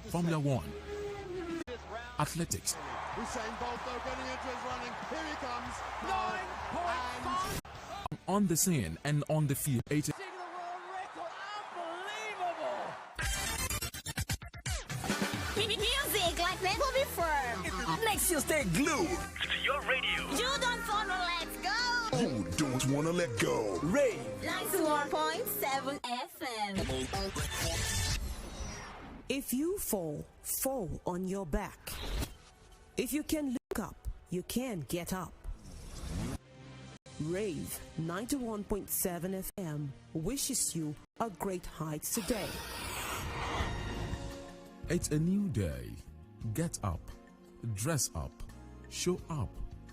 Formula One, athletics. Usain Bolt though getting into his running. Here he comes. 9.5. On the scene and on the field. The world record. Unbelievable. Music like that will be firm. Makes you stay glued to your radio. You don't wanna let go. You don't wanna let go. Rave 91.7 FM. If you fall, fall on your back. If you can look up, you can get up. Rave 91.7 FM wishes you a great heights today. It's a new day. Get up, dress up, show up,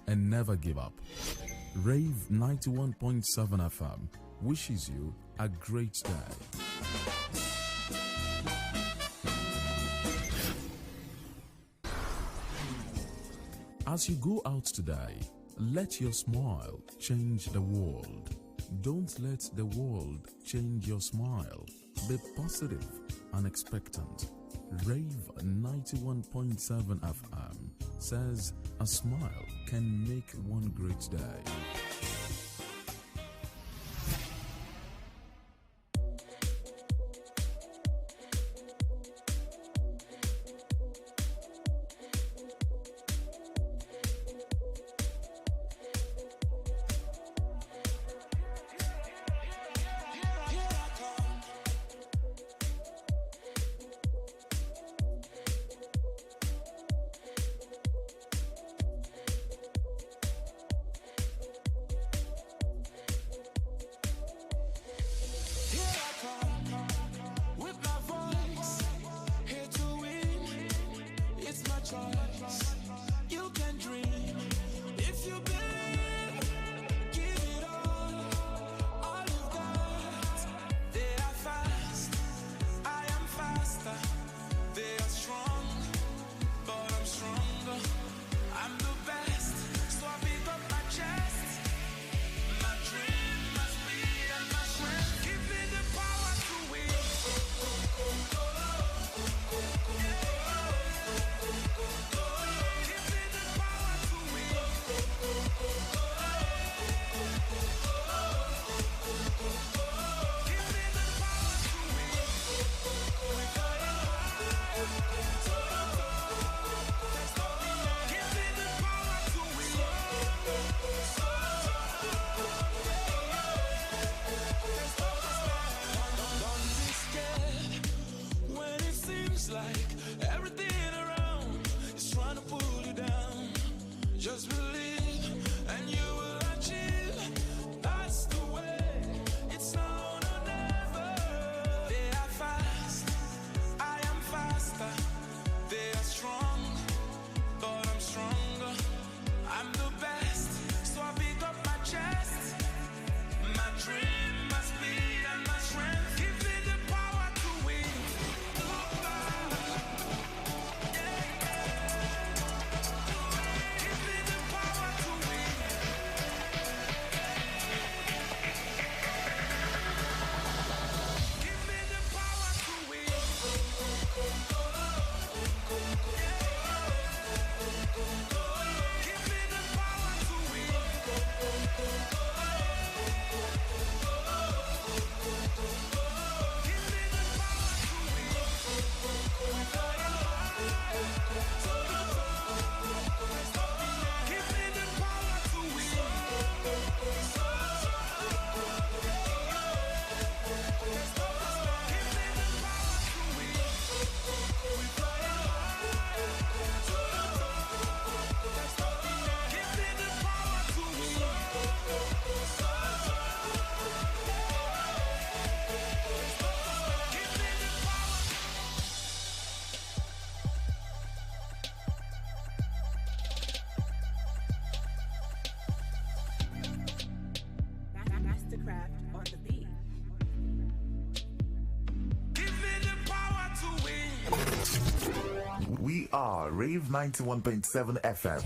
and never give up. Rave 91.7 FM wishes you a great day. As you go out today, let your smile change the world. Don't let the world change your smile. Be positive and expectant. Rave 91.7 FM says a smile can make one great day. We are Rave 91.7 FM,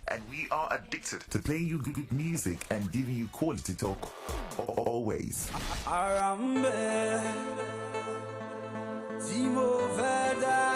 and we are addicted to playing you good music and giving you quality talk always. Arambe, Timo Veda.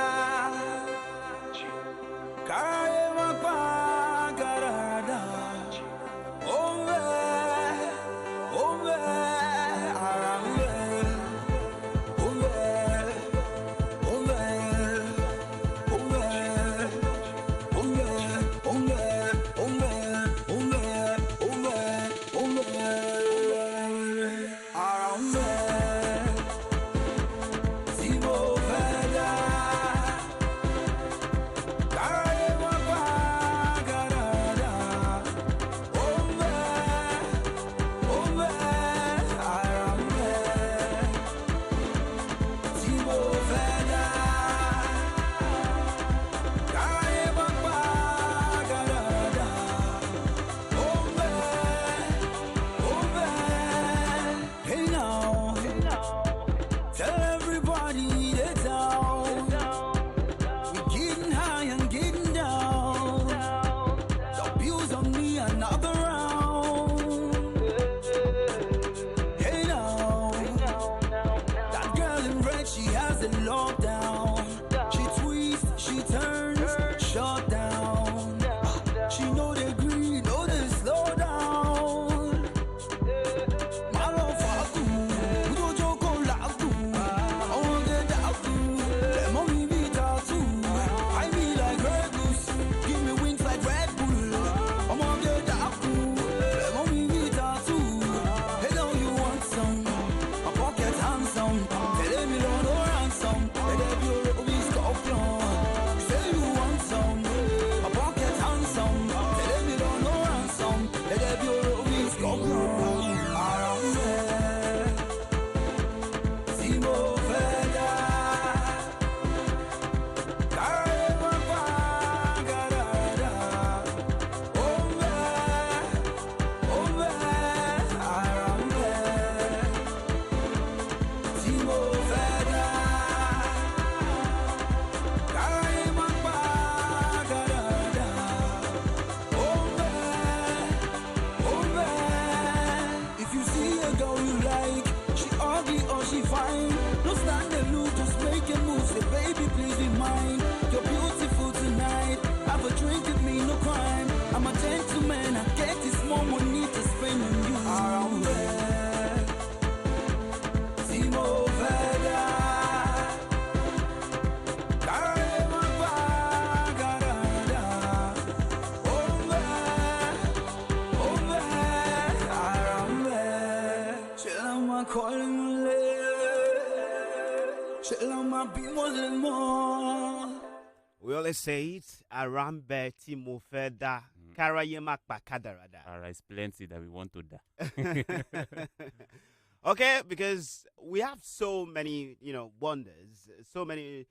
We always say it, Arambe Timo Feda, Karayemak Bakadarada. Alright, it's plenty that we want to do. Okay, because we have so many, wonders, so many,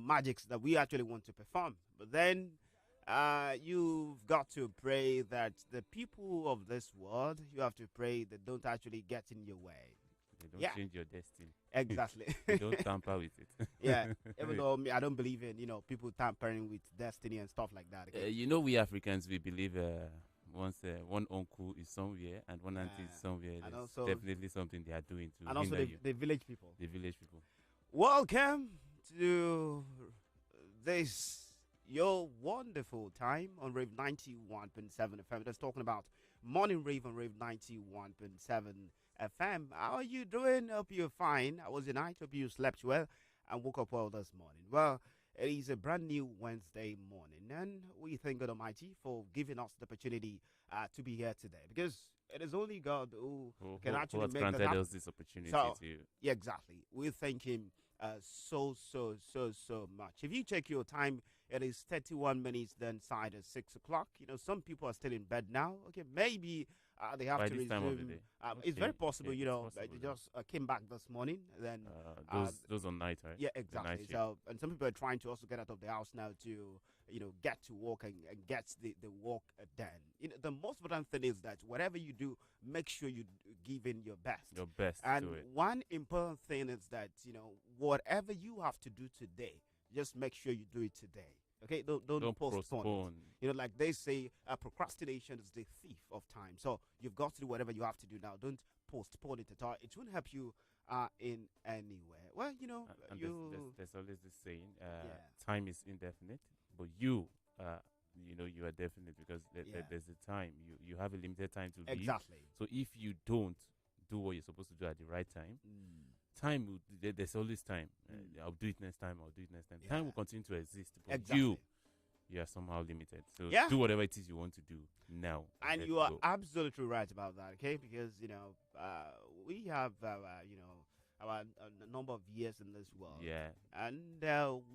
magics that we actually want to perform. But then you've got to pray that the people of this world, you have to pray that don't actually get in your way. They don't change your destiny. Exactly. They don't tamper with it. Yeah. Even though I don't believe in, people tampering with destiny and stuff like that. Okay? We Africans, we believe once one uncle is somewhere and one auntie is somewhere, And there's also- definitely something they are doing to And also hinder you. the village people. The village people. Welcome to this your wonderful time on Rave 91.7 FM. Just talking about Morning Rave on Rave 91.7 FM. How are you doing? Hope you're fine. How was your night? Hope you slept well and woke up well this morning. Well, it is a brand new Wednesday morning, and we thank God Almighty for giving us the opportunity to be here today, because it is only God who can actually has make that granted happen. us this opportunity So, to. yeah, exactly. We thank him so much. If you check your time, it is 31 minutes then side at 6 o'clock. Some people are still in bed now. Okay, maybe they have By to this time of the resume. day. It's very Okay, possible, okay, it's they possible, just came back this morning. Then Those on night, right? yeah, The night exactly. shift. So, and some people are trying to also get out of the house now to, get to work and get the work done. The most important thing is that whatever you do, make sure you give in your best. Your best And to it. one important thing is that, whatever you have to do today, just make sure you do it today. Okay, don't postpone it. Like they say, procrastination is the thief of time. So you've got to do whatever you have to do now. Don't postpone it at all. It won't help you in anywhere. Well, And you. there's always this saying, Yeah. time is indefinite, but you are definite, because Yeah. there's a time. You have a limited time to live. Exactly. So if you don't do what you're supposed to do at the right time, time there's always time. I'll do it next time. Yeah. Time will continue to exist, but Exactly. you are somehow limited. So Yeah. do whatever it is you want to do now. And let you it are go. absolutely right about that, okay? Because, we have, our number of years in this world. Yeah. And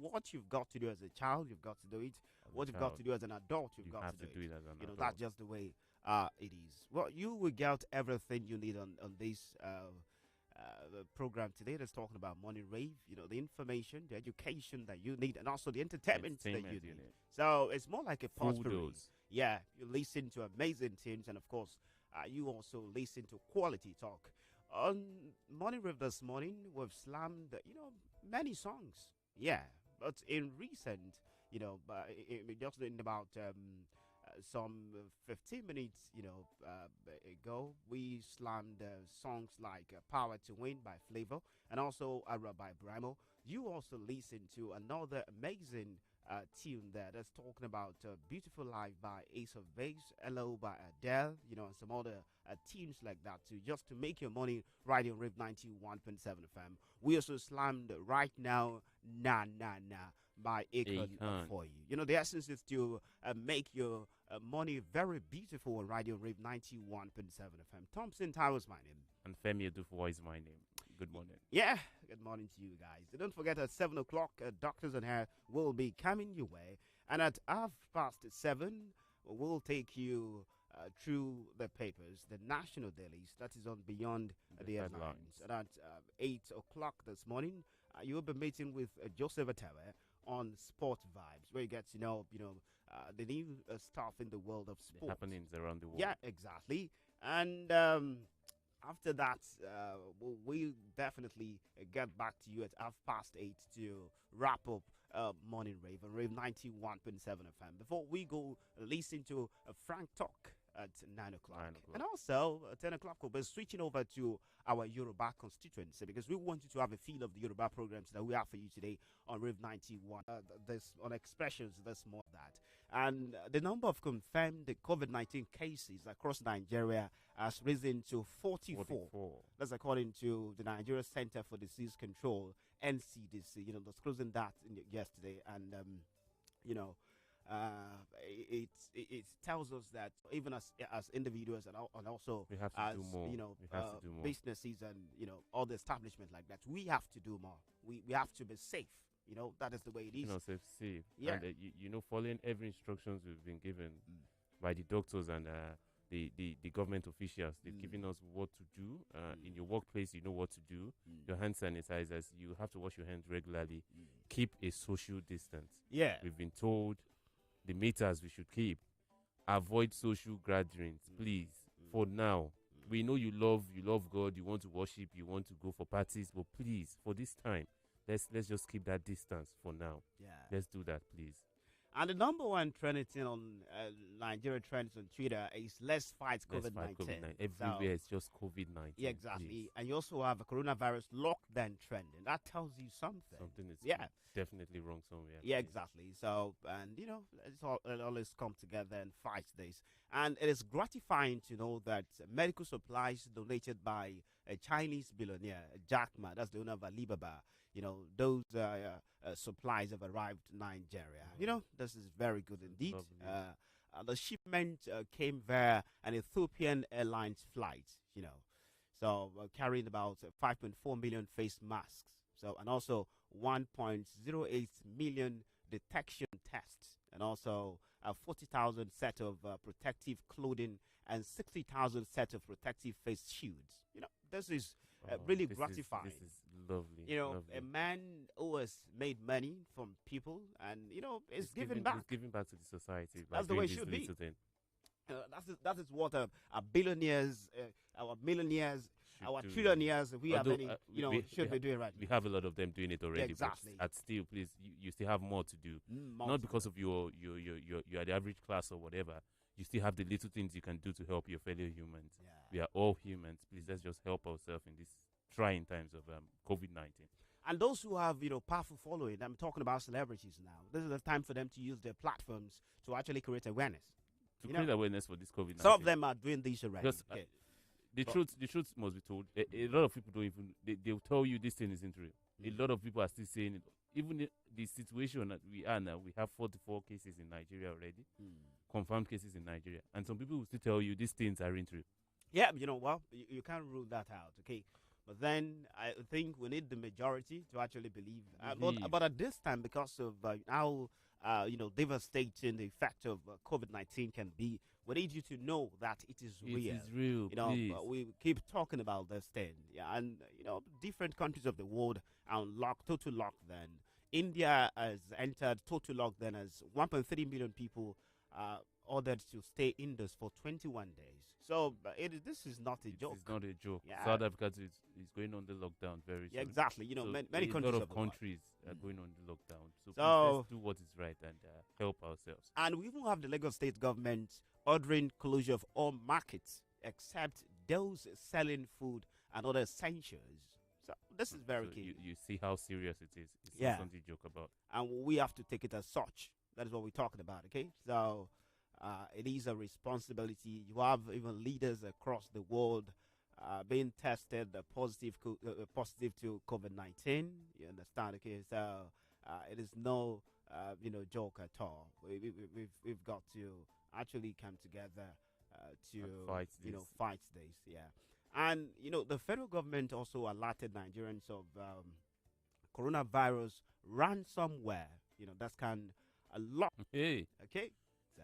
what you've got to do as a child, you've got to do it. What you've got to do as an adult, you've You got have to do it as an adult. That's just the way it is. Well, you will get everything you need on this program today that's talking about Morning Rave, the information, the education that you need, and also the entertainment that you Entertainment need. you need. So it's more like a Full potpourri. dose. Yeah, you listen to amazing tunes, and of course, you also listen to quality talk. On Morning Rave this morning, we've slammed, many songs. Yeah, but in recent, just in about some 15 minutes, ago, we slammed songs like "Power to Win" by Flavor and also "Ara" by Brimo. You also listen to another amazing tune there that's talking about "Beautiful Life" by Ace of Base, "Hello" by Adele, and some other tunes like that too, just to make your money right on Rave 91.7 FM. We also slammed right now "Na Na Na" by Akon for you. The essence is to make your money very beautiful on Radio Rave 91.7 FM. Thompson Towers, my name. And Femi Adufuwa is my name. Good morning. Yeah, good morning to you guys. And don't forget at 7 o'clock, Doctors on Hair will be coming your way. And at 7:30, we'll take you through the papers, the national dailies, that is on Beyond the Headlines. And at 8 o'clock this morning, you will be meeting with Joseph Atewe on Sport Vibes, where you get to know, the new stuff in the world of The sports. happenings around the world. Yeah, exactly. And after that, we'll definitely get back to you at 8:30 to wrap up Morning Rave on Rave 91.7 FM. Before we go listen to Frank Talk at 9 o'clock. And also, at 10 o'clock, we'll be switching over to our Yoruba constituency, because we want you to have a feel of the Yoruba programs that we have for you today on Rave 91. On expressions, there's more of that. And the number of confirmed COVID-19 cases across Nigeria has risen to 44. That's according to the Nigeria Center for Disease Control, NCDC, disclosing that yesterday. And, it tells us that even as individuals and also We have to as do more. you know We have to do more. businesses and all the establishment like that, we have to do more. We have to be safe. That is the way it is. Safe. Yeah. And following every instructions we've been given by the doctors and the government officials. They've given us what to do. In your workplace, you know what to do. Your hand sanitizers, you have to wash your hands regularly. Keep a social distance. Yeah. We've been told the meters we should keep. Avoid social gatherings, please. For now, we know you love God. You want to worship. You want to go for parties, but please, for this time, let's just keep that distance for now. Yeah. Let's do that, please. And the number one trending thing on Nigeria trends on Twitter is let's fight Let's COVID-19. fight COVID-19. Everywhere it's just COVID-19. Yeah, exactly. Please. And you also have a coronavirus lockdown trending. That tells you something. Something is Yeah. definitely wrong somewhere. Yeah, please. exactly. So, and it always come together and fight this. And it is gratifying to know that medical supplies donated by a Chinese billionaire, Jack Ma, that's the owner of Alibaba, those supplies have arrived in Nigeria. This is very good indeed. The shipment came via an Ethiopian Airlines flight, so carrying about 5.4 million face masks. So, and also 1.08 million detection tests, and also 40,000 set of protective clothing and 60,000 set of protective face shields. This is really gratifying. This is lovely. A lovely. man who has made money from people and, is giving back. He's giving back to the society. by That's the way it doing should this be. little thing. That is what our billionaires, our millionaires, Should our do. trillionaires, we Although, should be doing right. We have a lot of them doing it already. Exactly. But still, please, you still have more to do. Not because of you're the average class or whatever. You still have the little things you can do to help your fellow humans. Yeah. We are all humans. Please, let's just help ourselves in these trying times of COVID-19. And those who have, powerful following, I'm talking about celebrities now. This is the time for them to use their platforms to actually create awareness. To create awareness for this COVID-19. Some of them are doing this already. Because, the truth must be told. A lot of people don't even. They'll tell you this thing isn't real. A lot of people are still saying it. Even the situation that we are now, we have 44 cases in Nigeria already, confirmed cases in Nigeria, and some people will still tell you these things aren't real. Yeah, you can't rule that out, okay? But then I think we need the majority to actually believe. But at this time, because of how devastating the effect of COVID-19 can be, we need you to know that it is real. It is real. Please. We keep talking about this thing, and different countries of the world are on total lockdown. India has entered total lockdown as 1.3 million people ordered to stay indoors for 21 days. So this is not a joke. It's not a joke. Yeah. South Africa is going on the lockdown very soon. Yeah, exactly. So many a countries. lot of of the world. countries are going on the lockdown. So, So- please, let's do what is right and help ourselves. And we even have the Lagos State government ordering closure of all markets except those selling food and other essentials. So this is very So key. you see how serious it is. It's Yeah. not something to joke about. And we have to take it as such. That is what we're talking about, okay? So it is a responsibility. You have even leaders across the world being tested positive to COVID-19. You understand, okay? So it is no joke at all. We've got to actually come together to And fight this. fight this, yeah. And the federal government also alerted Nigerians of coronavirus ransomware. That can unlock. Hey, Okay, so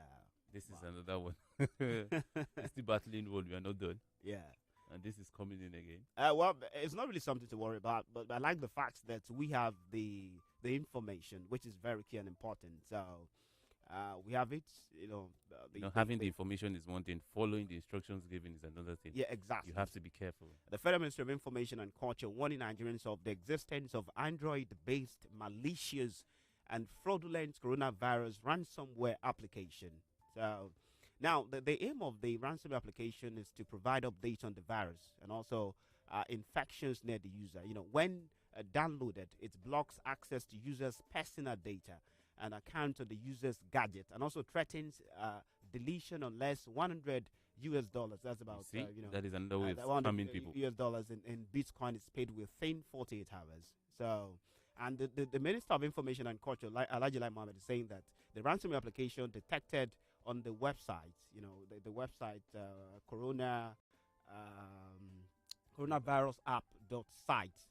this is another one. It's still battling world. We are not done. yeah. And this is coming in again. Well, it's not really something to worry about, but I like the fact that we have the information, which is very key and important. So we have it. Having the information is one thing. Following the instructions given is another thing. Yeah, exactly. You have to be careful. The Federal Ministry of Information and Culture warning Nigerians of the existence of Android-based malicious and fraudulent coronavirus ransomware application. So now the aim of the ransomware application is to provide updates on the virus and also infections near the user. When downloaded, it blocks access to users' personal data and account of the user's gadget, and also threatens deletion unless $100. That's about See, that is another way of $100 scamming people. US dollars in Bitcoin is paid within 48 hours. So And the Minister of Information and Culture, Alhaji Lai Mohammed, is saying that the ransomware application detected on the website, the website coronavirus app.site,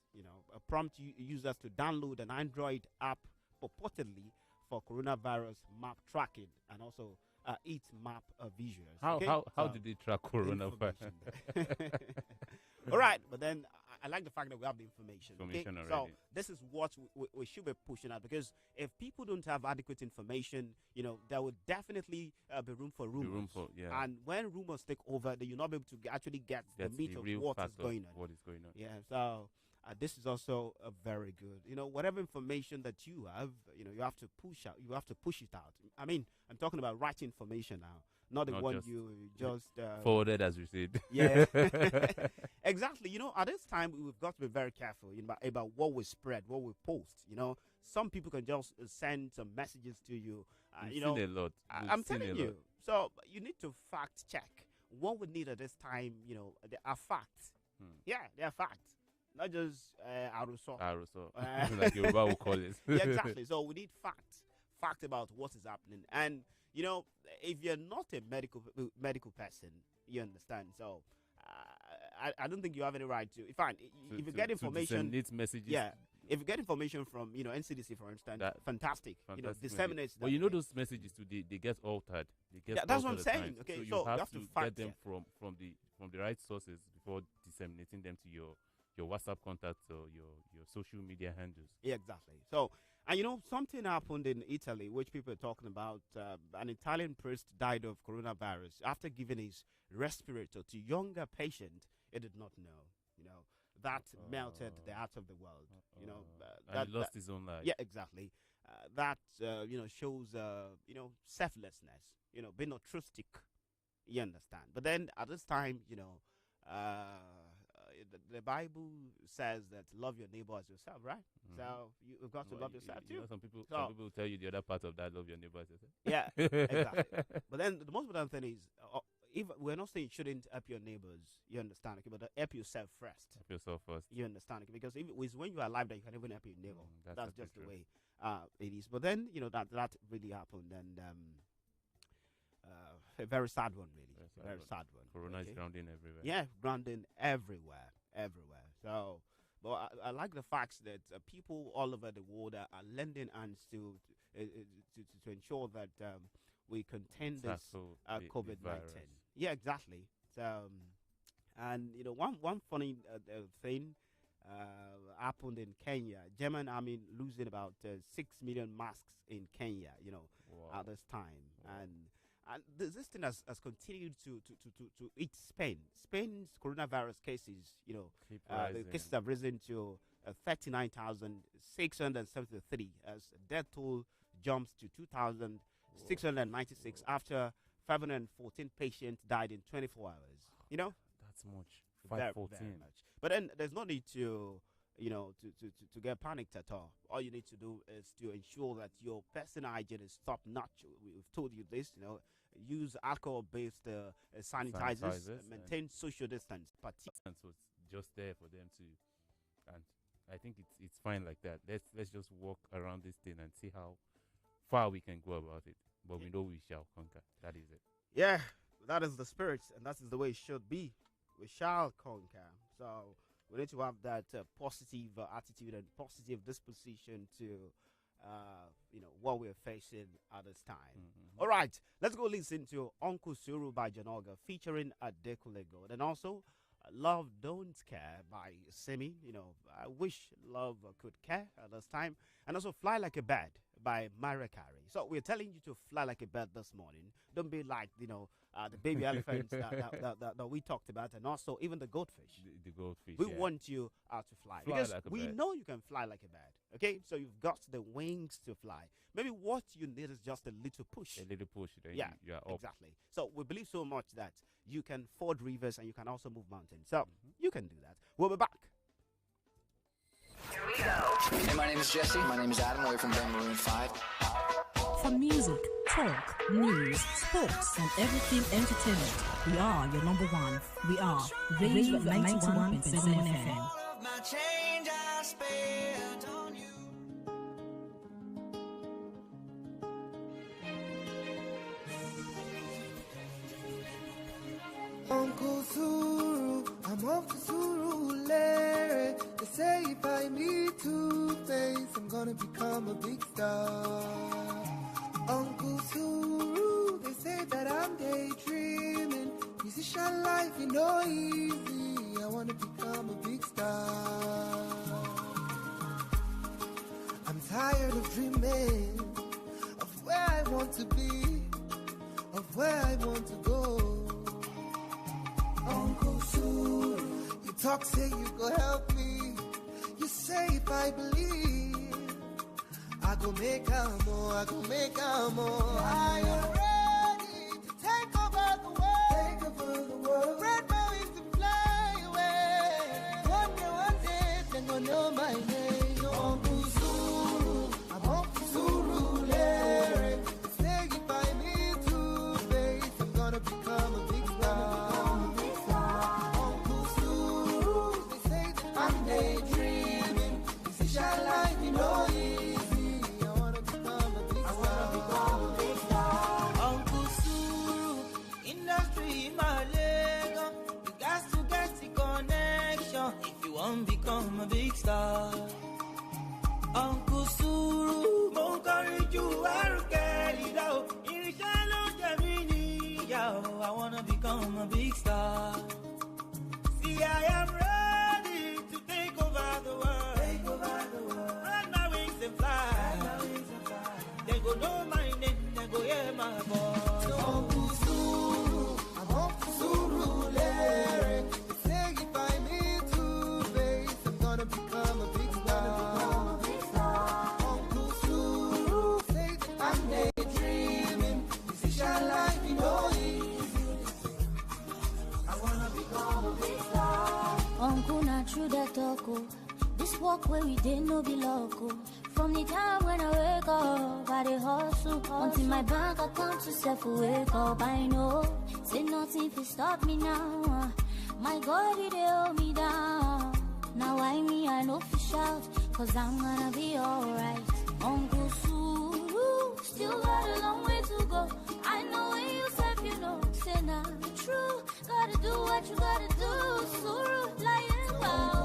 prompt users to download an Android app purportedly for coronavirus map tracking and also its map visuals. How did they track coronavirus? All right, but then I like the fact that we have the information. Already. So this is what we should be pushing at, because if people don't have adequate information, there will definitely be room for rumors. And when rumors take over, then you'll not be able to actually get the meat of what is going on. Yeah, so this is also very good. Whatever information that you have, you have to push out. You have to push it out. I mean, I'm talking about right information now. Not the one you just forwarded, as we said. Yeah, exactly. At this time, we've got to be very careful about what we spread, what we post. Some people can just send some messages to you. We've seen a lot. I'm telling you. So you need to fact check. What we need at this time, they are facts. Yeah, they are facts. Not just aruso. Like Yoruba will call it. Yeah, exactly. So we need facts about what is happening. And if you're not a medical person, you understand. So I don't think you have any right to. If you get information, messages. Yeah. If you get information from NCDC, for instance, fantastic. Disseminate. Well, those messages too, they get altered. That's what I'm saying. Okay, so you have to get them from the right sources before disseminating them to your WhatsApp contacts or your social media handles. Yeah, exactly. So, and something happened in Italy, which people are talking about. An Italian priest died of coronavirus after giving his respirator to younger patient he did not know. That melted the heart of the world. And he lost his own life. Yeah, exactly. That shows selflessness. Being altruistic. You understand? But then at this time, the Bible says that love your neighbor as yourself, right? So you've got to love yourself too. Some people tell you the other part of that, love your neighbor as yourself. Yeah, exactly. But then the most important thing is, if we're not saying you shouldn't help your neighbors, you understand, okay, but help yourself first. Help yourself first. You understand, okay, because it's when you are alive that you can even help your neighbor. That's just the way it is. But then that really happened, and a very sad one, really. Very sad one. Corona is grounding everywhere. Yeah, grounding everywhere. So, but I like the fact that people all over the world are lending hands to ensure that we contain this COVID-19. Yeah, exactly. So, and one funny thing happened in Kenya. German army losing about 6 million masks in Kenya. At this time, and this thing has continued to eat Spain. Spain's coronavirus cases, the cases have risen to 39,673 as death toll jumps to 2,696 after 514 patients died in 24 hours. That's much. 514. Very much. But then there's no need to get panicked at all. All you need to do is to ensure that your personal hygiene is top notch. We've told you this, use alcohol-based sanitizers, maintain social distance. So it's just there for them to, and I think it's fine like that. Let's just walk around this thing and see how far we can go about it. But we know we shall conquer. That is it. Yeah, that is the spirit, and that is the way it should be. We shall conquer. So we need to have that positive attitude and positive disposition to, what we're facing at this time. All right, let's go listen to Uncle Suru by Janoga featuring Adekule Gold, and also Love Don't Care by Simi. I wish love could care at this time, and also Fly Like a Bird by Marakari. So we're telling you to fly like a bird this morning. Don't be like, the baby elephants that we talked about, and also even the goldfish. The goldfish. We want you to fly because like we know you can fly like a bird. Okay, so you've got the wings to fly. Maybe what you need is just a little push. A little push. Then yeah, you are up. Exactly. So we believe so much that you can ford rivers and you can also move mountains. So you can do that. We'll be back. Here we go. Hey, my name is Jesse. My name is Adam. We're from Ben Maroon 5. For music, talk, news, sports, and everything entertainment, we are your number one. We are Rave 91.7 FM. All of my change I spent on you. become a big star. Uncle Suru, they say that I'm daydreaming. Musician life, you know, easy. I wanna become a big star. I'm tired of dreaming of where I want to be, of where I want to go. Uncle Suru, you talk, say you go help me. You say if I believe, I go make a more, I go make a more. I am ready to take over the world. Take over the world. Spread my wings and fly away. One day, they gonna know my name. No Uncle Suru, I'm Uncle Suru. Say if I need to face, I'm gonna become a big star. Uncle Suru, they say that I'm daydreaming. This is your life, you know it. Become a big star. Uncle Suru, mo encourage you, I get it out. I wanna become a big star. See, I am ready to take over the world. Take over the world. Spread my wings and fly. They go know my name, they go hear my voice. So Uncle Suru, I'm Uncle Suru, say if I need to face, I'm gonna become a big star. Uncle Suru, say that I'm daydreaming. This is your life, you know easy. I wanna become a big star. Uncle, not true that talk. This walk where we didn't know be local. From the time when I wake up, I dey hustle until my bank account to self wake up. I know, say nothing to stop me now. My God, he dey hold me down. Now I me, I know for shout, cause I'm gonna be alright. Uncle Suru, still got a long way to go. I know when you step, you know, say now the truth. Gotta do what you gotta do. Suru, lying about.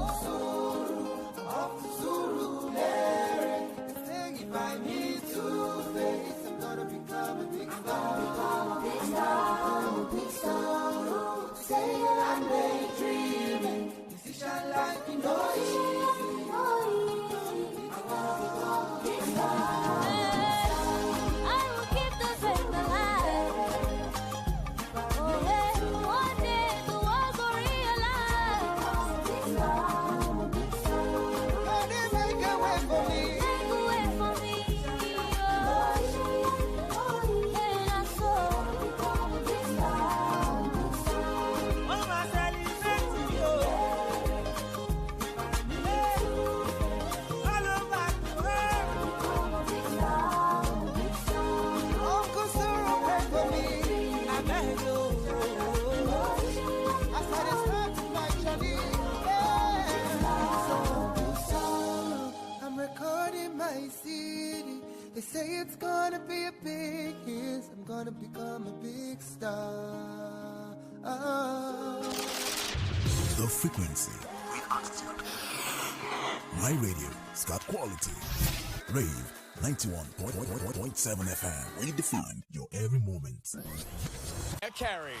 Uncle Suru, if I need to face, I'm gonna become a big star. Big star, big star. Say I'm daydreaming. This is your life, you know easy. I wanna become a big star. I will keep the faith alive. Oh yeah, one day the world will realize. Big star, big star. Gonna make a way for me. They say it's gonna be a big hit. I'm gonna become a big star. The frequency with attitude. My radio, it's got quality. Rave 91.7 FM. Where you define your every moment. A carry.